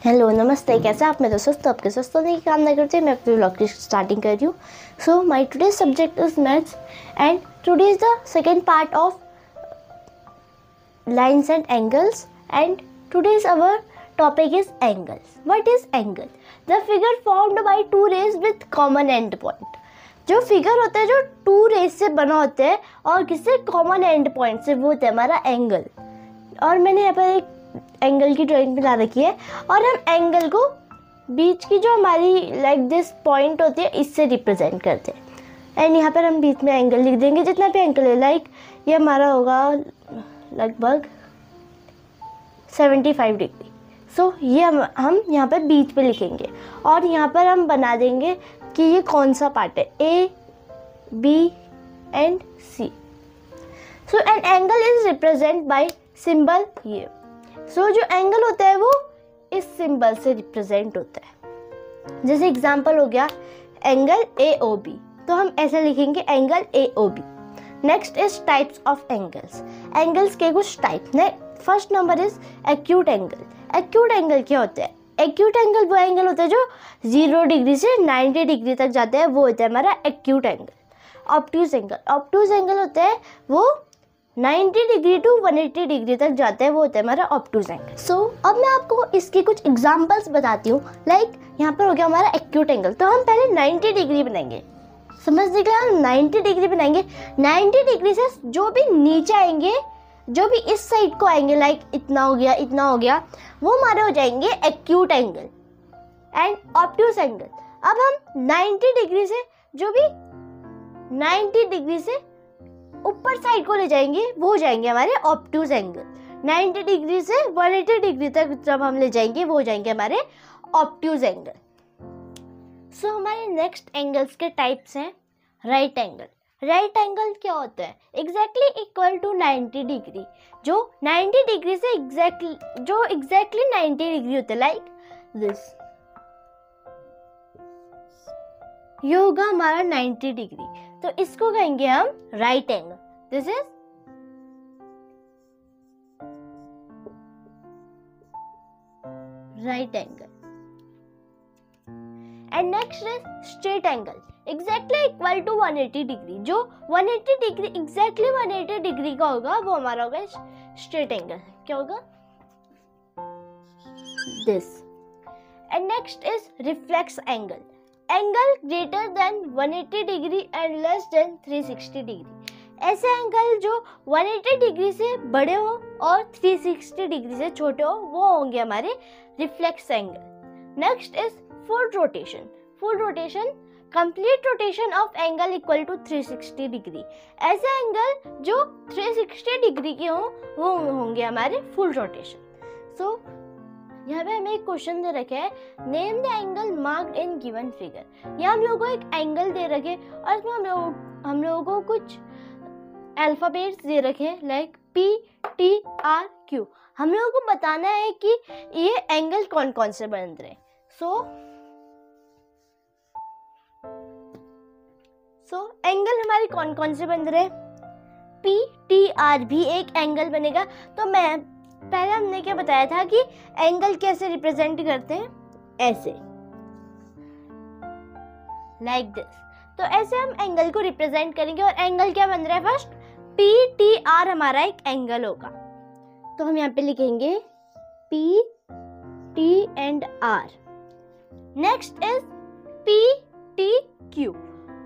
Hello नमस्ते, कैसे आप मेरे दोस्त? आपके स्वस्थ होने की कामना करते हैं। मैं अपने व्लॉग की स्टार्टिंग कर रही हूँ। So my today subject is maths and today is the second part of lines and angles, and today's our topic is angles. What is angle? The figure formed by two rays with common end point. जो figure होता है जो to race से बना होता है और किससे? कॉमन एंड पॉइंट से, वो होता है हमारा एंगल। और मैंने यहाँ पर एक एंगल की ड्राइंग बना रखी है और हम एंगल को बीच की जो हमारी लाइक दिस पॉइंट होती है इससे रिप्रेजेंट करते हैं। एंड यहाँ पर हम बीच में एंगल लिख देंगे जितना भी एंगल है, लाइक ये हमारा होगा लगभग 75 डिग्री। सो ये हम यहाँ पर बीच पे लिखेंगे और यहाँ पर हम बना देंगे कि ये कौन सा पार्ट है, A B and C. So an angle is represent by symbol ये। सो जो एंगल होता है वो इस सिंबल से रिप्रेजेंट होता है। जैसे एग्जांपल हो गया एंगल ए ओ बी, तो हम ऐसे लिखेंगे angle A O B. Next is types of angles. Angles के कुछ टाइप ने। First number is acute angle. Acute angle क्या होता है? एक्यूट एंगल वो एंगल होता है जो 0 डिग्री से 90 डिग्री तक जाता है, वो होता है हमारा acute angle. Obtuse angle. Obtuse angle होता है वो 90 डिग्री टू 180 डिग्री तक जाता है, वो होता है हमारा ऑब्ट्यूज एंगल। सो अब मैं आपको इसके कुछ एग्जांपल्स बताती हूँ। लाइक यहाँ पर हो गया हमारा एक्यूट एंगल, तो हम पहले 90 डिग्री बनाएंगे। समझने के लिए हम 90 डिग्री बनाएंगे। 90 डिग्री से जो भी नीचे आएंगे, जो भी इस साइड को आएंगे, लाइक इतना हो गया, इतना हो गया, वो हमारे हो जाएंगे acute angle and obtuse angle. अब हम 90 डिग्री से जो भी 90 डिग्री से ऊपर साइड को ले जाएंगे, वो हो जाएंगे हमारे ऑब्ट्यूज एंगल। 90 डिग्री से 180 डिग्री तक जब हम ले जाएंगे, वो हो जाएंगे हमारे ऑब्ट्यूज एंगल। सो हमारे नेक्स्ट एंगल्स के टाइप्स हैं राइट एंगल। राइट एंगल क्या होता है? एग्जैक्टली इक्वल टू 90 डिग्री, जो 90 डिग्री से एग्जैक्टली 90 डिग्री होता है, लाइक दिस। ये होगा हमारा 90 डिग्री, तो इसको कहेंगे हम right angle. This is right angle. And next is straight angle. Exactly equal to 180 degree, जो 180 डिग्री एग्जैक्टली 180 डिग्री का होगा, वो हमारा होगा स्ट्रेट एंगल। क्या होगा? This. And next is reflex angle. Angle greater than 180 degree and less than 360 degree. ऐसे angle जो 180 डिग्री से बड़े हो और 360 डिग्री से छोटे हो, वो होंगे हमारे reflex angle. Next is full rotation. Full rotation, complete rotation of angle equal to 360 degree. ऐसे एंगल जो 360 डिग्री के हों, वो होंगे हमारे फुल रोटेशन। सो यहाँ पे हमें एक क्वेश्चन दे रखे है, name the angle marked in given figure. यहाँ हम लोगों को एक एंगल दे रखे और इसमें हम लोगों को कुछ अल्फाबेट्स दे रखे हैं, like P, T, R, Q। हम लोगों को बताना है कि ये एंगल कौन कौन से बन रहे हैं। सो एंगल हमारे कौन कौन से बन रहे हैं? P, T, R भी एक एंगल बनेगा। तो मैं पहले हमने क्या बताया था कि एंगल कैसे रिप्रेजेंट करते हैं, ऐसे, लाइक दिस। तो ऐसे हम एंगल को रिप्रेजेंट करेंगे और एंगल क्या बन रहा है? फर्स्ट P, T, R हमारा एक एंगल होगा, तो हम यहाँ पे लिखेंगे P, T and R। Next is P, T, Q।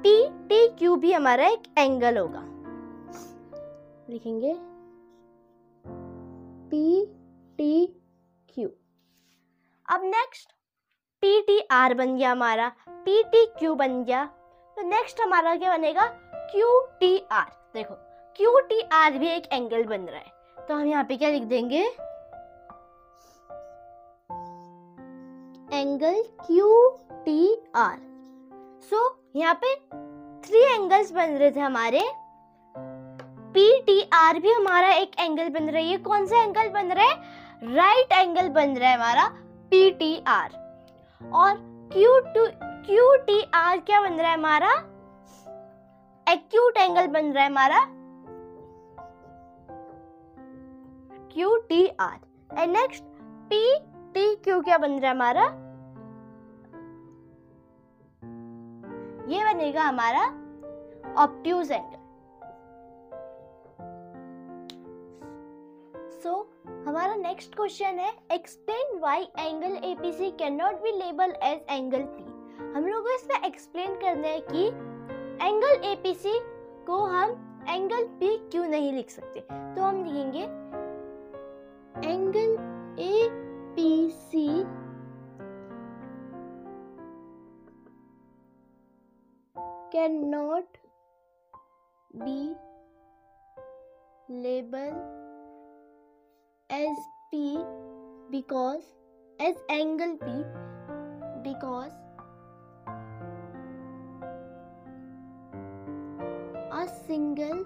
P, T, Q भी हमारा एक एंगल होगा, लिखेंगे P, T, Q। अब नेक्स्ट P, T, R बन गया हमारा, P, T, Q बन गया। तो नेक्स्ट हमारा क्या बनेगा? Q, T, R। देखो Q, T, R भी एक एंगल बन रहा है, तो हम यहाँ पे क्या लिख देंगे? Angle Q, T, R। सो यहाँ पे 3 एंगल्स बन रहे थे हमारे। P, T, R भी हमारा एक एंगल बन रहा है। ये कौन सा एंगल बन रहा है? राइट एंगल बन रहा है हमारा P, T, R। और Q, T, R क्या बन रहा है हमारा? एक्यूट एंगल बन रहा है हमारा Q, T, R। And next P, P Q क्या बन रहा है हमारा, ये बनेगा हमारा ऑब्ट्यूज एंगल। सो हमारा नेक्स्ट क्वेश्चन है explain why angle APC can not be label as angle P. हम लोग को इसमें एक्सप्लेन करना है कि एंगल एपीसी को हम एंगल पी क्यों नहीं लिख सकते। तो हम लिखेंगे angle APC can not be label as P because as angle P because a single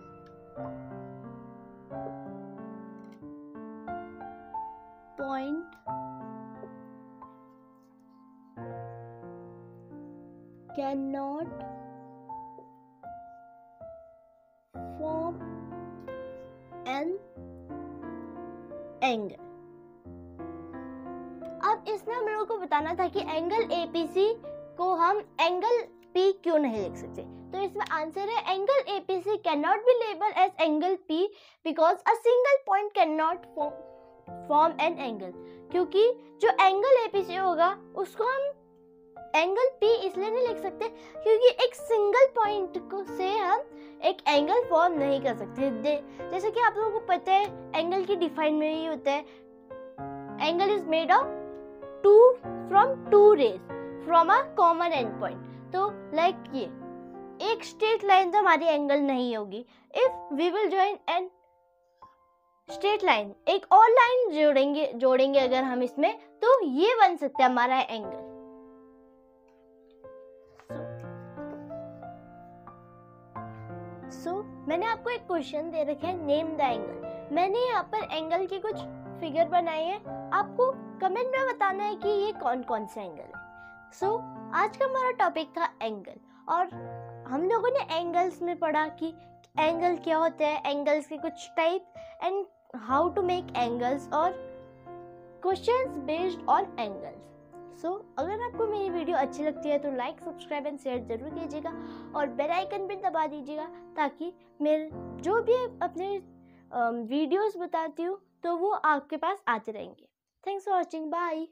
point cannot form an angle. अब इसमें हम लोगों को बताना था कि एंगल एपीसी को हम एंगल पी क्यों नहीं लिख सकते। तो इसमें आंसर है angle APC can not be label as angle P because a single point can not form an angle. क्योंकि जो एंगल एपीसी होगा उसको हम एंगल पी इसलिए नहीं लिख सकते क्योंकि एक सिंगल पॉइंट को से हम एक एंगल फॉर्म नहीं कर सकते। जैसे कि आप लोगों को पता है एंगल की डिफाइन में ही होता है angle is made of two rays from a common end point. तो लाइक ये एक स्ट्रेट लाइन तो हमारी एंगल नहीं होगी। If we will join an straight line, एक और लाइन जोड़ेंगे अगर हम इसमें, तो ये बन सकता है हमारा एंगल। मैंने आपको एक क्वेश्चन दे रखा है नेम द एंगल। मैंने यहाँ पर एंगल के कुछ फिगर बनाए हैं, आपको कमेंट में बताना है कि ये कौन कौन से एंगल है। आज का हमारा टॉपिक था एंगल और हम लोगों ने एंगल्स में पढ़ा कि एंगल क्या होता है, एंगल्स के कुछ type and how to make angles और क्वेश्चंस बेस्ड ऑन एंगल्स। अगर आपको मेरी वीडियो अच्छी लगती है तो लाइक सब्सक्राइब एंड शेयर जरूर कीजिएगा और बेल आइकन भी दबा दीजिएगा ताकि मेरे जो भी अपने वीडियोस बताती हूँ तो वो आपके पास आते रहेंगे। Thanks for watching, bye.